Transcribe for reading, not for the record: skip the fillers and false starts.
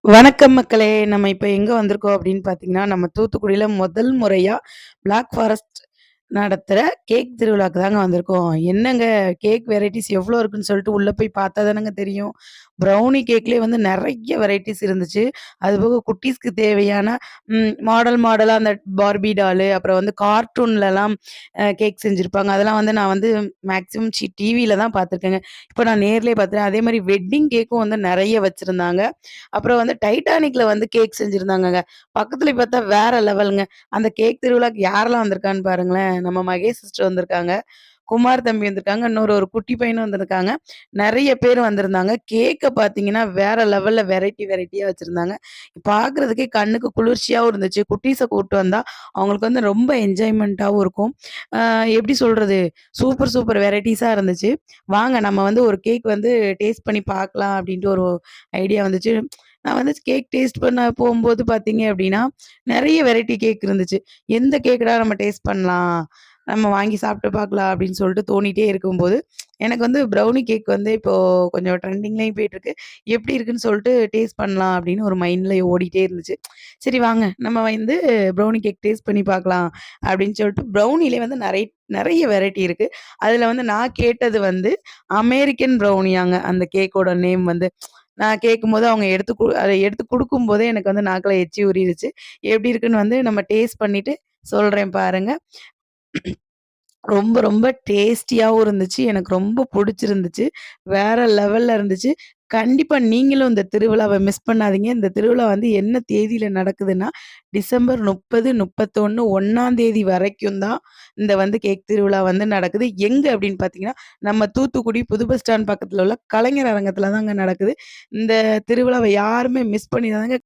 வணக்கம் மக்களே! நம்ம இப்ப எங்க வந்திருக்கோம் அப்படின்னு பார்த்தீங்கன்னா, நம்ம தூத்துக்குடியில முதல் முறையா பிளாக் ஃபாரஸ்ட் நடத்துற கேக் திருவிழாக்கு தாங்க வந்திருக்கோம். என்னங்க கேக் வெரைட்டீஸ் எவ்வளோ இருக்குன்னு சொல்லிட்டு உள்ள போய் பார்த்தா தானங்க தெரியும். ப்ரௌனி கேக்லயே வந்து நெறைய வெரைட்டீஸ் இருந்துச்சு. அதுபோக குட்டீஸ்க்கு தேவையான மாடல் மாடலா அந்த பார்பி டாலு, அப்புறம் வந்து கார்ட்டூன்லலாம் கேக் செஞ்சிருப்பாங்க. அதெல்லாம் வந்து நான் வந்து மேக்ஸிமம் டிவில தான் பார்த்துருக்கேங்க. இப்ப நான் நேர்லயே பார்த்துட்டேன். அதேமாரி வெட்டிங் கேக்கும் வந்து நெறைய வச்சிருந்தாங்க. அப்புறம் வந்து டைட்டானிக்ல வந்து கேக் செஞ்சிருந்தாங்கங்க. பக்கத்துல பார்த்தா வேற லெவல்ங்க. அந்த கேக் திருவிழாக்கு யாரெல்லாம் வந்திருக்கான்னு பாருங்களேன். நம்ம மகேஷ் சிஸ்டர் வந்திருக்காங்க. குமார் தம்பி வந்திருக்காங்க. இன்னொரு ஒரு குட்டி பையனும் வந்திருக்காங்க. நெறைய பேர் வந்திருந்தாங்க. கேக்க பார்த்தீங்கன்னா, வேற லெவல்ல வெரைட்டியா வச்சிருந்தாங்க. பார்க்குறதுக்கே கண்ணுக்கு குளிர்ச்சியாவும் இருந்துச்சு. குட்டீஸ கூட்டு வந்தா, அவங்களுக்கு வந்து ரொம்ப என்ஜாய்மென்ட்டாவும் இருக்கும். அ எப்படி சொல்றது? சூப்பர் வெரைட்டீஸா இருந்துச்சு. வாங்க நம்ம வந்து ஒரு கேக் வந்து டேஸ்ட் பண்ணி பார்க்கலாம் அப்படின்ட்டு ஒரு ஐடியா வந்துச்சு. நான் வந்து கேக் டேஸ்ட் பண்ண போம்போது பார்த்தீங்க அப்படின்னா, நெறைய வெரைட்டி கேக் இருந்துச்சு. எந்த கேக்குடா நம்ம டேஸ்ட் பண்ணலாம்? நம்ம வாங்கி சாப்பிட்டு பார்க்கலாம் அப்படின்னு சொல்லிட்டு தோணிட்டே இருக்கும்போது, எனக்கு வந்து ப்ரௌனி கேக் வந்து இப்போ கொஞ்சம் ட்ரெண்டிங்லயும் போயிட்டுருக்கு. எப்படி இருக்குன்னு சொல்லிட்டு டேஸ்ட் பண்ணலாம் அப்படின்னு ஒரு மைண்ட்ல ஓடிட்டே இருந்துச்சு. சரி வாங்க நம்ம வந்து ப்ரௌனி கேக் டேஸ்ட் பண்ணி பார்க்கலாம் அப்படின்னு சொல்லிட்டு ப்ரௌனிலே வந்து நெறைய வெரைட்டி இருக்கு. அதுல வந்து நான் கேட்டது வந்து அமெரிக்கன் ப்ரௌனியாங்க. அந்த கேக்கோட நேம் வந்து. நான் கேட்கும்போது அவங்க அத எடுத்து குடுக்கும்போதே எனக்கு வந்து நாக்குல எச்சி ஊறிருச்சு. எப்படி இருக்குன்னு வந்து நம்ம டேஸ்ட் பண்ணிட்டு சொல்றேன் பாருங்க. ரொம்ப டேஸ்டியாவும் இருந்துச்சு. எனக்கு ரொம்ப புடிச்சிருந்துச்சு. வேற லெவல்ல இருந்துச்சு. கண்டிப்பா நீங்களும் இந்த திருவிழாவ மிஸ் பண்ணாதீங்க. இந்த திருவிழா வந்து என்ன தேதியில நடக்குதுன்னா, டிசம்பர் 30, 31, 1ஆம் தேதி வரைக்கும் தான் இந்த வந்து கேக் திருவிழா வந்து நடக்குது. எங்க அப்படின்னு பார்த்தீங்கன்னா, நம்ம தூத்துக்குடி புது பஸ் ஸ்டாண்ட் பக்கத்துல உள்ள கலைஞர் அரங்கத்துல தாங்க நடக்குது. இந்த திருவிழாவ யாருமே மிஸ் பண்ணிறாதீங்க.